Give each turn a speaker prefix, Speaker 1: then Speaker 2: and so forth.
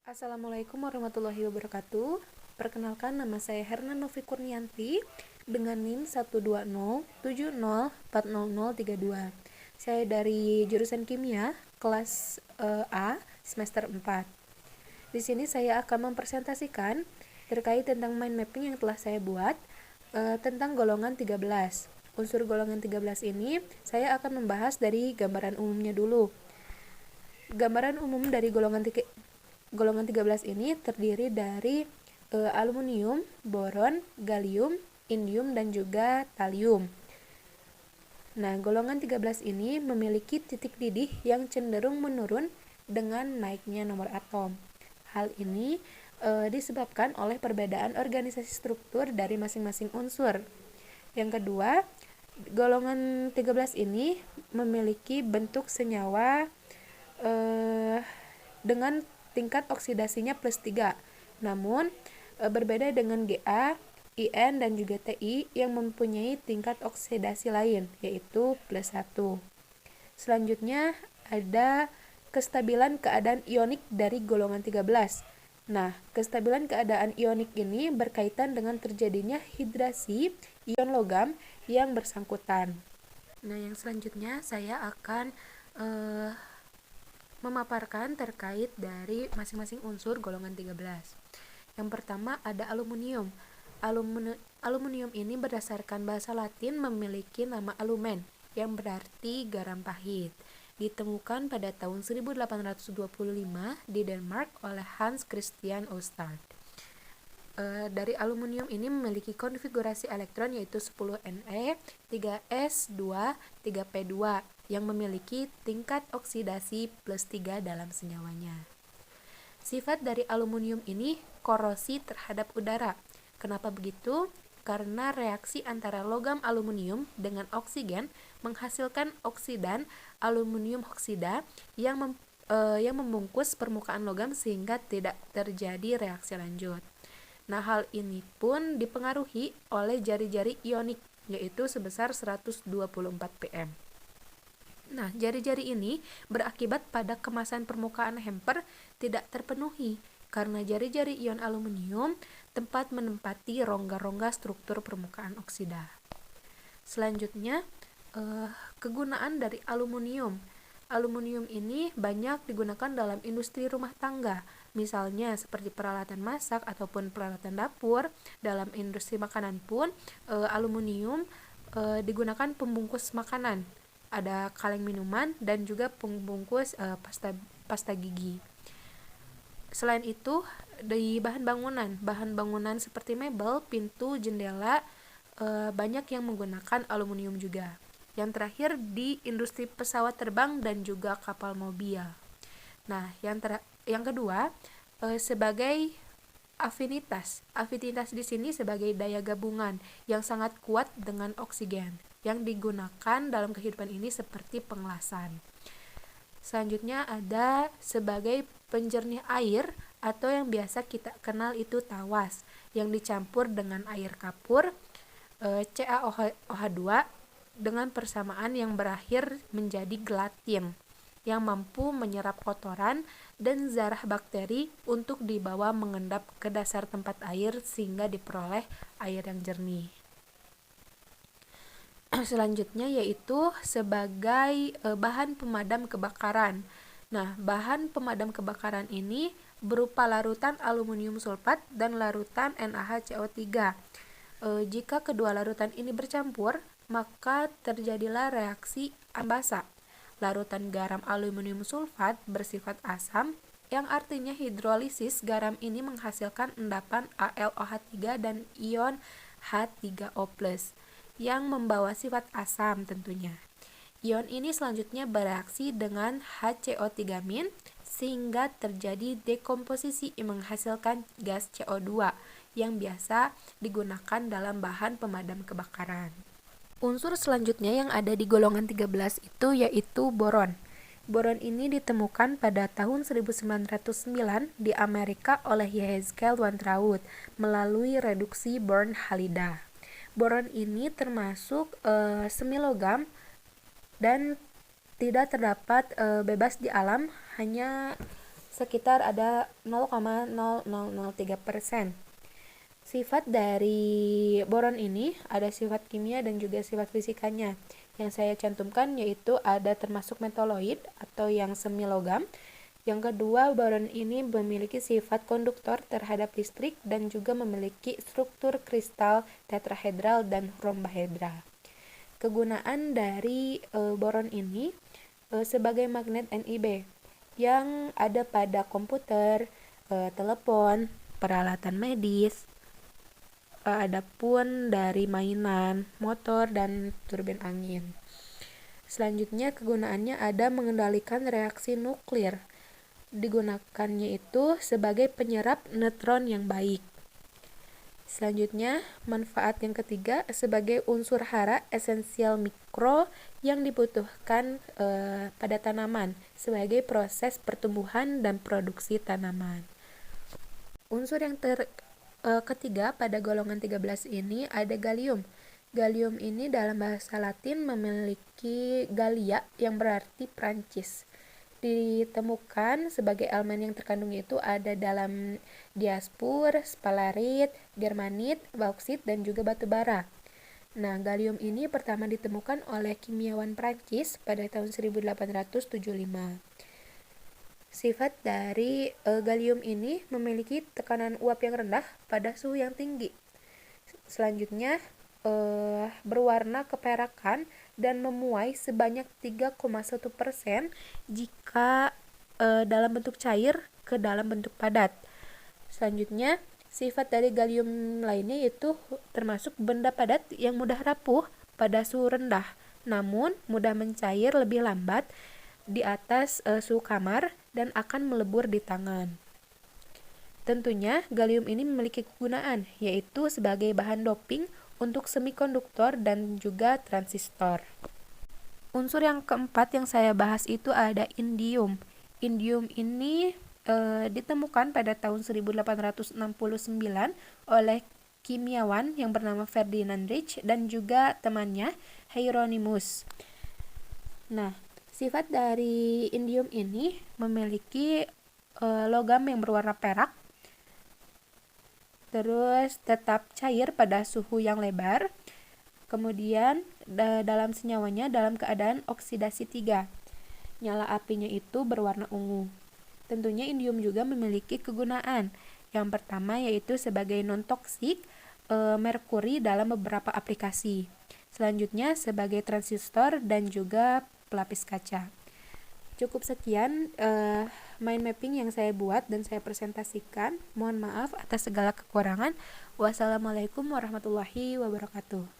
Speaker 1: Assalamualaikum warahmatullahi wabarakatuh. Perkenalkan, nama saya Herna Novi Kurnianti dengan NIM 12070400032. Saya dari jurusan Kimia kelas A semester 4. Di sini saya akan mempresentasikan terkait tentang mind mapping yang telah saya buat tentang golongan 13. Unsur golongan 13 ini saya akan membahas dari gambaran umumnya dulu. Gambaran umum dari golongan 13 ini terdiri dari aluminium, boron, gallium, indium, dan juga thallium. Nah, golongan 13 ini memiliki titik didih yang cenderung menurun dengan naiknya nomor atom. Hal ini disebabkan oleh perbedaan organisasi struktur dari masing-masing unsur. Yang kedua, golongan 13 ini memiliki bentuk senyawa dengan tingkat oksidasinya plus 3. Namun, berbeda dengan Ga, In, dan juga Ti yang mempunyai tingkat oksidasi lain, yaitu plus 1. Selanjutnya, ada kestabilan keadaan ionik dari golongan 13. Nah, kestabilan keadaan ionik ini berkaitan dengan terjadinya hidrasi ion logam yang bersangkutan. Nah, yang selanjutnya saya akan memaparkan terkait dari masing-masing unsur golongan 13. Yang pertama ada aluminium. Aluminium ini berdasarkan bahasa Latin memiliki nama alumen, yang berarti garam pahit. Ditemukan pada tahun 1825 di Denmark oleh Hans Christian Ørsted. Dari aluminium ini memiliki konfigurasi elektron yaitu 10Ne, 3s2, 3p2 yang memiliki tingkat oksidasi plus 3 dalam senyawanya. Sifat dari aluminium ini korosi terhadap udara. Kenapa begitu? Karena reaksi antara logam aluminium dengan oksigen menghasilkan oksidan aluminium oksida yang membungkus permukaan logam sehingga tidak terjadi reaksi lanjut. Nah, hal ini pun dipengaruhi oleh jari-jari ionik, yaitu sebesar 124 pm. Nah, jari-jari ini berakibat pada kemasan permukaan hamper tidak terpenuhi, karena jari-jari ion aluminium tempat menempati rongga-rongga struktur permukaan oksida. Selanjutnya, kegunaan dari aluminium. Aluminium ini banyak digunakan dalam industri rumah tangga, misalnya seperti peralatan masak ataupun peralatan dapur. Dalam industri makanan pun aluminium digunakan pembungkus makanan, ada kaleng minuman dan juga pembungkus pasta gigi. Selain itu, di bahan bangunan seperti mebel, pintu, jendela banyak yang menggunakan aluminium juga. Yang terakhir di industri pesawat terbang dan juga kapal mobil. Nah, yang kedua sebagai afinitas. Afinitas di sini sebagai daya gabungan yang sangat kuat dengan oksigen yang digunakan dalam kehidupan ini seperti pengelasan. Selanjutnya ada sebagai penjernih air atau yang biasa kita kenal itu tawas yang dicampur dengan air kapur CaOH2 dengan persamaan yang berakhir menjadi gelatin yang mampu menyerap kotoran dan zarah bakteri untuk dibawa mengendap ke dasar tempat air sehingga diperoleh air yang jernih. Selanjutnya yaitu sebagai bahan pemadam kebakaran. Nah, bahan pemadam kebakaran ini berupa larutan aluminium sulfat dan larutan NaHCO3. Jika kedua larutan ini bercampur, maka terjadilah reaksi ambasa. Larutan garam aluminium sulfat bersifat asam, yang artinya hidrolisis garam ini menghasilkan endapan AlOH3 dan ion H3O+, yang membawa sifat asam tentunya. Ion ini selanjutnya bereaksi dengan HCO3- sehingga terjadi dekomposisi yang menghasilkan gas CO2 yang biasa digunakan dalam bahan pemadam kebakaran. Unsur selanjutnya yang ada di golongan 13 itu yaitu boron. Boron ini ditemukan pada tahun 1909 di Amerika oleh Yehezkel Wantraud melalui reduksi Born-Halyda. Boron ini termasuk semilogam dan tidak terdapat bebas di alam, hanya sekitar ada 0,0003%. Sifat dari boron ini ada sifat kimia dan juga sifat fisikanya. Yang saya cantumkan yaitu ada termasuk metaloid atau yang semi logam. Yang kedua, boron ini memiliki sifat konduktor terhadap listrik dan juga memiliki struktur kristal tetrahedral dan rhombahedra. Kegunaan dari boron ini sebagai magnet Nib yang ada pada komputer, telepon, peralatan medis, adapun dari mainan, motor, dan turbin angin. Selanjutnya kegunaannya ada mengendalikan reaksi nuklir. Digunakannya itu sebagai penyerap neutron yang baik. Selanjutnya, manfaat yang ketiga sebagai unsur hara esensial mikro yang dibutuhkan pada tanaman sebagai proses pertumbuhan dan produksi tanaman. Unsur yang ketiga pada golongan 13 ini ada gallium. Gallium ini dalam bahasa Latin memiliki Gallia yang berarti Prancis. Ditemukan sebagai elemen yang terkandung itu ada dalam diaspur, spalarit, germanit, bauksit, dan juga batu bara. Nah, gallium ini pertama ditemukan oleh kimiawan Prancis pada tahun 1875. Sifat dari gallium ini memiliki tekanan uap yang rendah pada suhu yang tinggi. Selanjutnya, berwarna keperakan dan memuai sebanyak 3,1% jika dalam bentuk cair ke dalam bentuk padat. Selanjutnya, sifat dari gallium lainnya yaitu termasuk benda padat yang mudah rapuh pada suhu rendah, namun mudah mencair lebih lambat di atas suhu kamar dan akan melebur di tangan. Tentunya, gallium ini memiliki kegunaan, yaitu sebagai bahan doping untuk semikonduktor dan juga transistor. Unsur yang keempat yang saya bahas itu ada indium. Indium ini ditemukan pada tahun 1869 oleh kimiawan yang bernama Ferdinand Rich dan juga temannya Hieronymus. Nah, sifat dari indium ini memiliki logam yang berwarna perak, terus tetap cair pada suhu yang lebar, kemudian dalam senyawanya dalam keadaan oksidasi 3. Nyala apinya itu berwarna ungu. Tentunya indium juga memiliki kegunaan. Yang pertama yaitu sebagai non-toksik merkuri dalam beberapa aplikasi. Selanjutnya sebagai transistor dan juga pelapis kaca. Cukup sekian mind mapping yang saya buat dan saya presentasikan. Mohon maaf atas segala kekurangan. Wassalamualaikum warahmatullahi wabarakatuh.